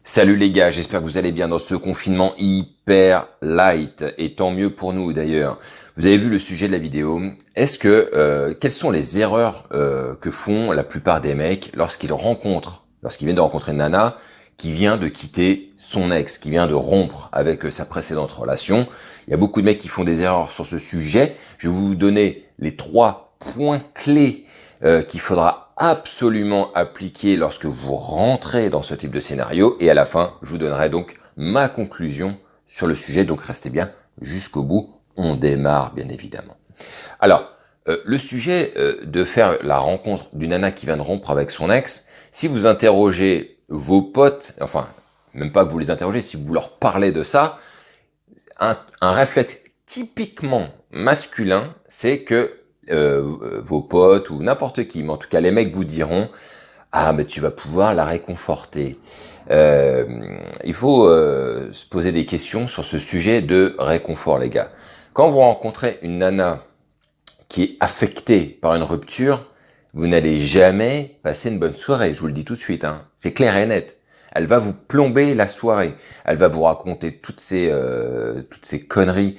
Salut les gars, j'espère que vous allez bien dans ce confinement hyper light, et tant mieux pour nous d'ailleurs. Vous avez vu le sujet de la vidéo. Quelles sont les erreurs que font la plupart des mecs lorsqu'ils viennent de rencontrer une nana qui vient de quitter son ex, qui vient de rompre avec sa précédente relation. Il y a beaucoup de mecs qui font des erreurs sur ce sujet. Je vais vous donner les 3 points clés qu'il faudra absolument appliquer lorsque vous rentrez dans ce type de scénario, et à la fin, je vous donnerai donc ma conclusion sur le sujet, donc restez bien jusqu'au bout, on démarre bien évidemment. Alors, le sujet de faire la rencontre d'une nana qui vient de rompre avec son ex, si vous interrogez vos potes, enfin, même pas que vous les interrogez, si vous leur parlez de ça, un réflexe typiquement masculin, c'est que vos potes ou n'importe qui, mais en tout cas les mecs vous diront « Ah, mais tu vas pouvoir la réconforter ». Il faut se poser des questions sur ce sujet de réconfort, les gars. Quand vous rencontrez une nana qui est affectée par une rupture, vous n'allez jamais passer une bonne soirée, je vous le dis tout de suite, hein. C'est clair et net. Elle va vous plomber la soirée. Elle va vous raconter toutes ces conneries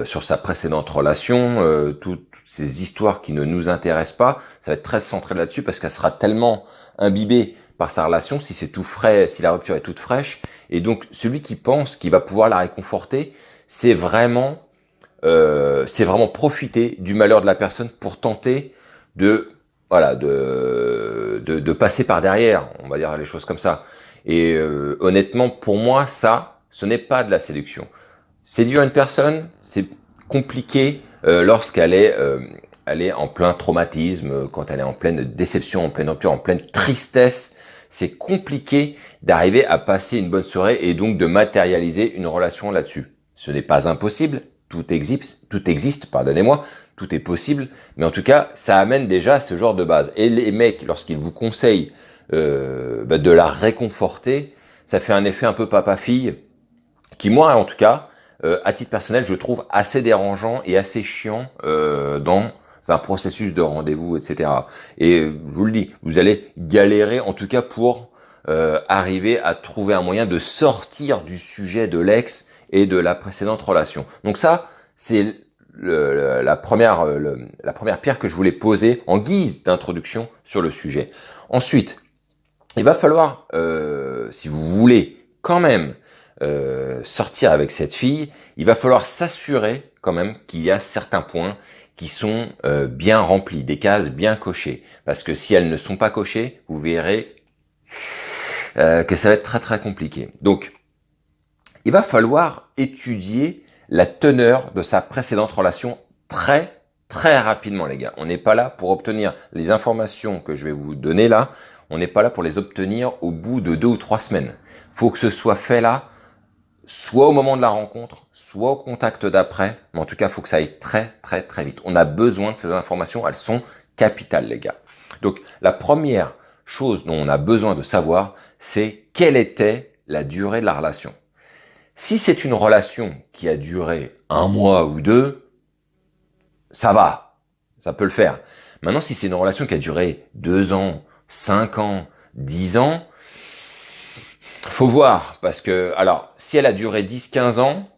sur sa précédente relation, toutes ces histoires qui ne nous intéressent pas. Ça va être très centré là-dessus parce qu'elle sera tellement imbibée par sa relation, si c'est tout frais, si la rupture est toute fraîche. Et donc, celui qui pense qu'il va pouvoir la réconforter, c'est vraiment profiter du malheur de la personne pour tenter de passer par derrière, on va dire les choses comme ça. Et honnêtement, pour moi, ce n'est pas de la séduction. Séduire une personne, c'est compliqué lorsqu'elle est en plein traumatisme, quand elle est en pleine déception, en pleine rupture, en pleine tristesse. C'est compliqué d'arriver à passer une bonne soirée et donc de matérialiser une relation là-dessus. Ce n'est pas impossible, tout existe, pardonnez-moi, tout est possible, mais en tout cas, ça amène déjà ce genre de base. Et les mecs, lorsqu'ils vous conseillent de la réconforter, ça fait un effet un peu papa-fille, qui moi, en tout cas, à titre personnel, je trouve assez dérangeant et assez chiant dans un processus de rendez-vous, etc. Et je vous le dis, vous allez galérer, en tout cas pour arriver à trouver un moyen de sortir du sujet de l'ex et de la précédente relation. Donc ça, c'est la première pierre que je voulais poser en guise d'introduction sur le sujet. Ensuite, il va falloir, si vous voulez quand même sortir avec cette fille, il va falloir s'assurer quand même qu'il y a certains points qui sont bien remplis, des cases bien cochées. Parce que si elles ne sont pas cochées, vous verrez que ça va être très très compliqué. Donc, il va falloir étudier la teneur de sa précédente relation très très rapidement, les gars. On n'est pas là pour obtenir les informations que je vais vous donner là. On n'est pas là pour les obtenir au bout de 2 ou 3 semaines. Faut que ce soit fait là, soit au moment de la rencontre, soit au contact d'après. Mais en tout cas, faut que ça aille très très très vite. On a besoin de ces informations, elles sont capitales, les gars. Donc, la première chose dont on a besoin de savoir, c'est quelle était la durée de la relation. Si c'est une relation qui a duré 1 mois ou 2, ça va, ça peut le faire. Maintenant, si c'est une relation qui a duré 2 ans, 5 ans, 10 ans, faut voir, parce que, alors, si elle a duré 10-15 ans,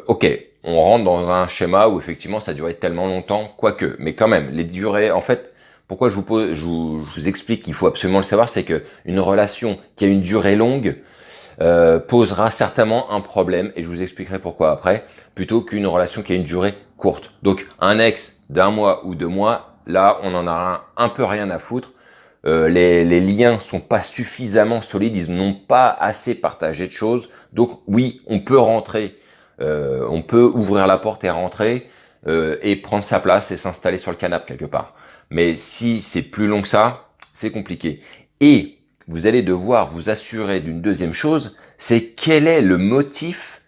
ok, on rentre dans un schéma où effectivement ça a duré tellement longtemps, quoique, mais quand même, les durées, en fait, pourquoi je vous explique qu'il faut absolument le savoir, c'est que une relation qui a une durée longue posera certainement un problème, et je vous expliquerai pourquoi après, plutôt qu'une relation qui a une durée courte. Donc, un ex d'1 mois ou 2 mois, là, on en a un peu rien à foutre. Les liens sont pas suffisamment solides, ils n'ont pas assez partagé de choses. Donc oui, on peut rentrer, on peut ouvrir la porte et rentrer et prendre sa place et s'installer sur le canapé quelque part. Mais si c'est plus long que ça, c'est compliqué. Et vous allez devoir vous assurer d'une deuxième chose, c'est quel est le motif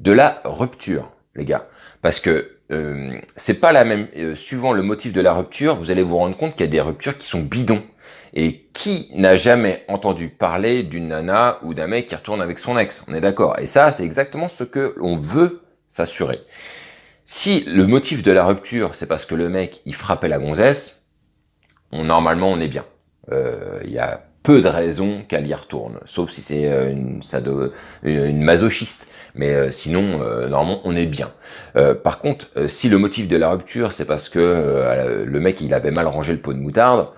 de la rupture, les gars. Parce que c'est pas la même. Suivant le motif de la rupture, vous allez vous rendre compte qu'il y a des ruptures qui sont bidons. Et qui n'a jamais entendu parler d'une nana ou d'un mec qui retourne avec son ex? On est d'accord. Et ça, c'est exactement ce que l'on veut s'assurer. Si le motif de la rupture, c'est parce que le mec, il frappait la gonzesse, normalement, on est bien. Il y a peu de raisons qu'elle y retourne, sauf si c'est une masochiste. Mais sinon, normalement, on est bien. Par contre, si le motif de la rupture, c'est parce que le mec, il avait mal rangé le pot de moutarde,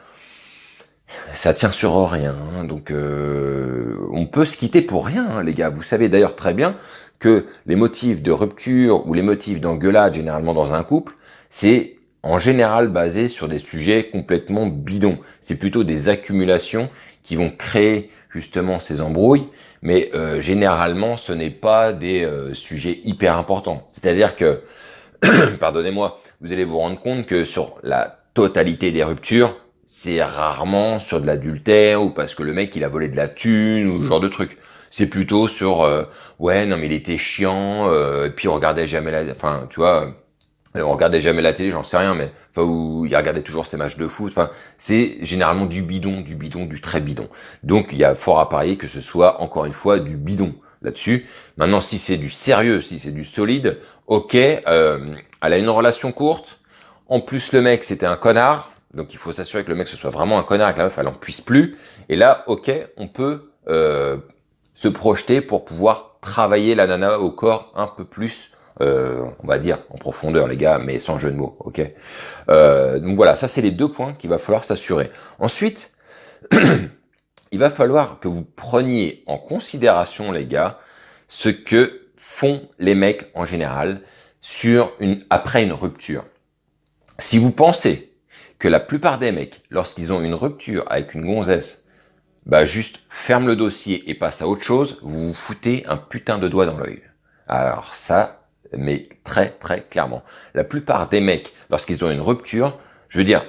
ça tient sur rien. Hein. Donc, on peut se quitter pour rien, hein, les gars. Vous savez d'ailleurs très bien que les motifs de rupture ou les motifs d'engueulade, généralement dans un couple, c'est en général basé sur des sujets complètement bidons. C'est plutôt des accumulations qui vont créer justement ces embrouilles, mais généralement, ce n'est pas des sujets hyper importants. C'est-à-dire que, pardonnez-moi, vous allez vous rendre compte que sur la totalité des ruptures, c'est rarement sur de l'adultère ou parce que le mec il a volé de la thune ou ce genre de truc. C'est plutôt sur ouais non mais il était chiant et puis on regardait jamais enfin tu vois on regardait jamais la télé, j'en sais rien mais enfin où il regardait toujours ses matchs de foot. Enfin c'est généralement du bidon, du très bidon. Donc il y a fort à parier que ce soit encore une fois du bidon là-dessus. Maintenant si c'est du sérieux, si c'est du solide, ok, elle a une relation courte. En plus le mec c'était un connard. Donc il faut s'assurer que le mec ce soit vraiment un connard, que la meuf elle en puisse plus. Et là, ok, on peut se projeter pour pouvoir travailler la nana au corps un peu plus, on va dire, en profondeur les gars, mais sans jeu de mots, ok. Donc voilà, ça c'est les 2 points qu'il va falloir s'assurer. Ensuite, il va falloir que vous preniez en considération les gars, ce que font les mecs en général après une rupture. Si vous pensez que la plupart des mecs, lorsqu'ils ont une rupture avec une gonzesse, bah juste ferme le dossier et passe à autre chose, vous vous foutez un putain de doigt dans l'œil. Alors ça, mais très très clairement. La plupart des mecs, lorsqu'ils ont une rupture, je veux dire,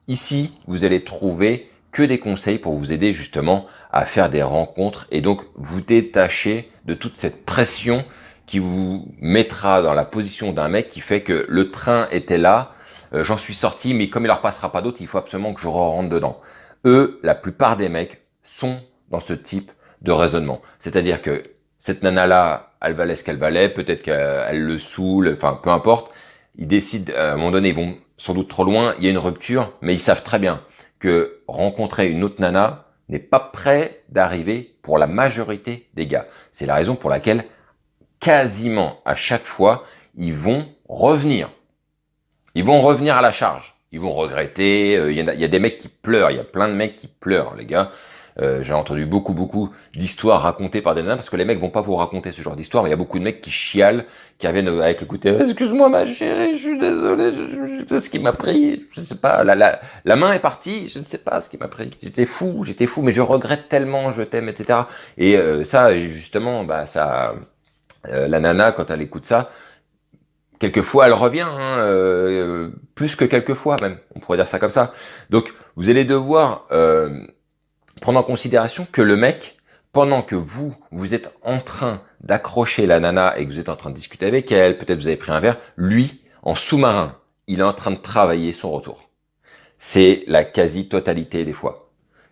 ici, vous allez trouver que des conseils pour vous aider justement à faire des rencontres et donc vous détacher de toute cette pression qui vous mettra dans la position d'un mec qui fait que le train était là, j'en suis sorti, mais comme il leur passera pas d'autre, il faut absolument que je rentre dedans. Eux, la plupart des mecs sont dans ce type de raisonnement. C'est-à-dire que cette nana-là, elle valait ce qu'elle valait, peut-être qu'elle le saoule, enfin peu importe. Ils décident, à un moment donné, ils vont sans doute trop loin, il y a une rupture, mais ils savent très bien que rencontrer une autre nana n'est pas prêt d'arriver pour la majorité des gars. C'est la raison pour laquelle, quasiment à chaque fois, ils vont revenir. Ils vont revenir à la charge. Ils vont regretter. Il y a des mecs qui pleurent. Il y a plein de mecs qui pleurent, les gars. J'ai entendu beaucoup d'histoires racontées par des nanas parce que les mecs vont pas vous raconter ce genre d'histoire. Mais il y a beaucoup de mecs qui chialent, qui reviennent avec le côté excuse-moi ma chérie, je suis désolé, je sais ce qui m'a pris. Je sais pas. La main est partie. Je ne sais pas ce qui m'a pris. J'étais fou, mais je regrette tellement. Je t'aime, etc. Et ça, justement, bah ça, la nana quand elle écoute ça. Quelquefois, elle revient, hein, plus que quelquefois même, on pourrait dire ça comme ça. Donc, vous allez devoir prendre en considération que le mec, pendant que vous êtes en train d'accrocher la nana et que vous êtes en train de discuter avec elle, peut-être vous avez pris un verre, lui, en sous-marin, il est en train de travailler son retour. C'est la quasi-totalité des fois.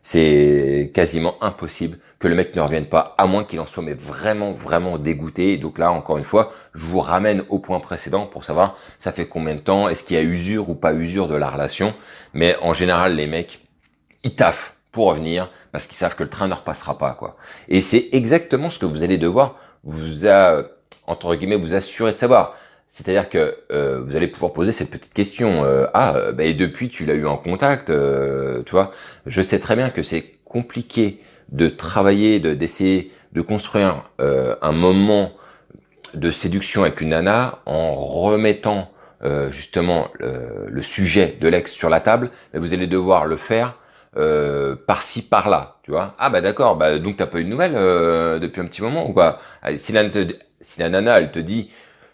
C'est quasiment impossible que le mec ne revienne pas, à moins qu'il en soit mais vraiment dégoûté. Et donc là, encore une fois, je vous ramène au point précédent pour savoir ça fait combien de temps, est-ce qu'il y a usure ou pas usure de la relation. Mais en général, les mecs, ils taffent pour revenir parce qu'ils savent que le train ne repassera pas, quoi. Et c'est exactement ce que vous allez devoir entre guillemets, vous assurer de savoir. C'est-à-dire que vous allez pouvoir poser cette petite question. Et depuis tu l'as eu en contact, tu vois. Je sais très bien que c'est compliqué de travailler, d'essayer de construire un moment de séduction avec une nana en remettant justement le sujet de l'ex sur la table. Mais vous allez devoir le faire par-ci par-là, tu vois. Ah bah d'accord, bah donc t'as pas eu de nouvelles depuis un petit moment ou quoi. Allez, si la nana elle te dit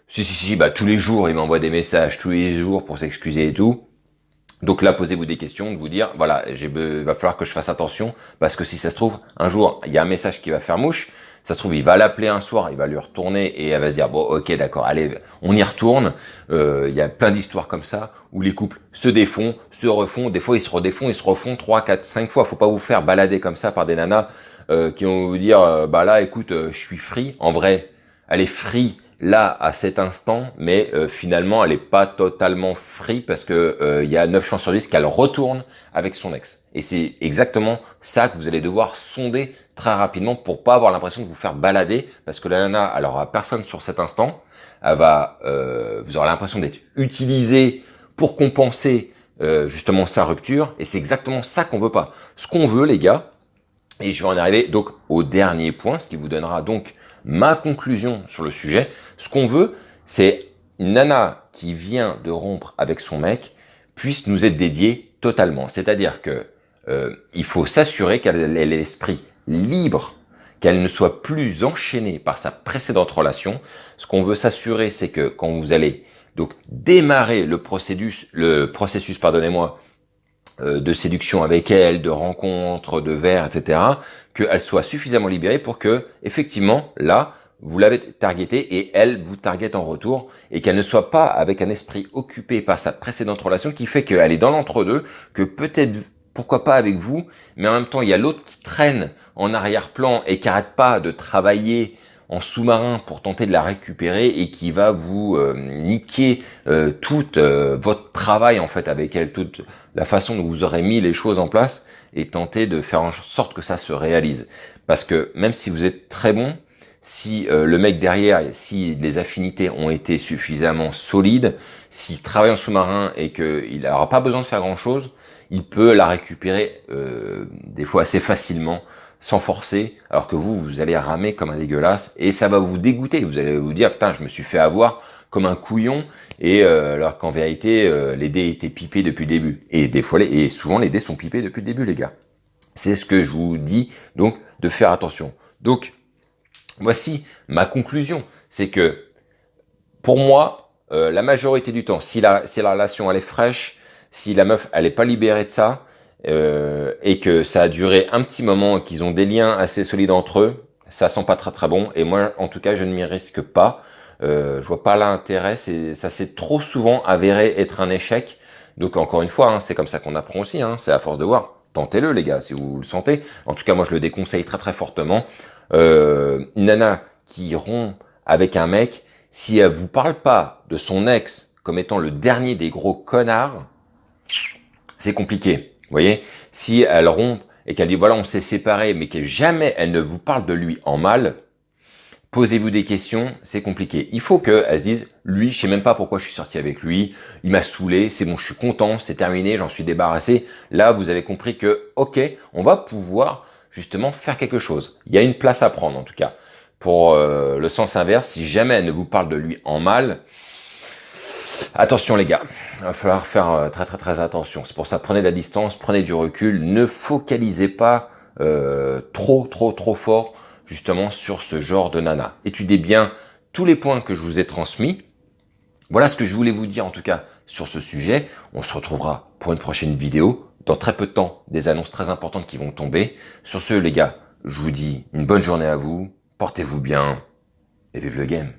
si, bah tous les jours, il m'envoie des messages, tous les jours pour s'excuser et tout. Donc là, posez-vous des questions, de vous dire, voilà, va falloir que je fasse attention, parce que si ça se trouve, un jour, il y a un message qui va faire mouche, ça se trouve, il va l'appeler un soir, il va lui retourner, et elle va se dire, bon, ok, d'accord, allez, on y retourne. Il y a plein d'histoires comme ça, où les couples se défont, se refont, des fois ils se redéfont, ils se refont 3, 4, 5 fois. Faut pas vous faire balader comme ça par des nanas qui vont vous dire, bah là, écoute, je suis free. En vrai, elle est free là à cet instant, mais finalement elle est pas totalement free parce que il y a 9 chances sur 10 qu'elle retourne avec son ex. Et c'est exactement ça que vous allez devoir sonder très rapidement pour pas avoir l'impression de vous faire balader, parce que la nana, elle aura personne sur cet instant, vous aurez l'impression d'être utilisé pour compenser justement sa rupture, et c'est exactement ça qu'on veut pas. Ce qu'on veut, les gars, et je vais en arriver donc au dernier point, ce qui vous donnera donc ma conclusion sur le sujet. Ce qu'on veut, c'est une nana qui vient de rompre avec son mec puisse nous être dédiée totalement. C'est-à-dire que il faut s'assurer qu'elle ait l'esprit libre, qu'elle ne soit plus enchaînée par sa précédente relation. Ce qu'on veut s'assurer, c'est que quand vous allez donc démarrer le processus, pardonnez-moi, de séduction avec elle, de rencontres, de verre, etc., qu'elle soit suffisamment libérée pour que, effectivement, là, vous l'avez targetée et elle vous target en retour, et qu'elle ne soit pas avec un esprit occupé par sa précédente relation qui fait qu'elle est dans l'entre-deux, que peut-être, pourquoi pas avec vous, mais en même temps, il y a l'autre qui traîne en arrière-plan et qui n'arrête pas de travailler en sous-marin pour tenter de la récupérer et qui va vous niquer tout votre travail en fait avec elle, toute la façon dont vous aurez mis les choses en place et tenter de faire en sorte que ça se réalise. Parce que même si vous êtes très bon, si le mec derrière, si les affinités ont été suffisamment solides, s'il travaille en sous-marin et qu'il n'aura pas besoin de faire grand-chose, il peut la récupérer des fois assez facilement, sans forcer, alors que vous allez ramer comme un dégueulasse, et ça va vous dégoûter. Vous allez vous dire, putain, je me suis fait avoir comme un couillon, et alors qu'en vérité, les dés étaient pipés depuis le début. Et des fois, et souvent, les dés sont pipés depuis le début, les gars. C'est ce que je vous dis, donc, de faire attention. Donc, voici ma conclusion. C'est que, pour moi, la majorité du temps, si la relation, elle est fraîche, si la meuf, elle est pas libérée de ça, et que ça a duré un petit moment et qu'ils ont des liens assez solides entre eux, ça sent pas très très bon. Et moi, en tout cas, je ne m'y risque pas. Je vois pas l'intérêt. Ça s'est trop souvent avéré être un échec. Donc encore une fois, hein, c'est comme ça qu'on apprend aussi. Hein, c'est à force de voir. Tentez-le, les gars, si vous le sentez. En tout cas, moi, je le déconseille très très fortement. Une nana qui rompt avec un mec, si elle vous parle pas de son ex comme étant le dernier des gros connards, c'est compliqué. Vous voyez, si elle rompt et qu'elle dit voilà on s'est séparés, mais que jamais elle ne vous parle de lui en mal, posez-vous des questions, c'est compliqué. Il faut qu'elle se dise lui, je sais même pas pourquoi je suis sorti avec lui, il m'a saoulé, c'est bon, je suis content, c'est terminé, j'en suis débarrassé. Là, vous avez compris que ok, on va pouvoir justement faire quelque chose. Il y a une place à prendre en tout cas. Pour le sens inverse, si jamais elle ne vous parle de lui en mal, attention les gars, il va falloir faire très très très attention. C'est pour ça, prenez de la distance, prenez du recul, ne focalisez pas trop fort justement sur ce genre de nana. Étudiez bien tous les points que je vous ai transmis. Voilà ce que je voulais vous dire en tout cas sur ce sujet. On se retrouvera pour une prochaine vidéo. Dans très peu de temps, des annonces très importantes qui vont tomber. Sur ce les gars, je vous dis une bonne journée à vous, portez-vous bien et vive le game.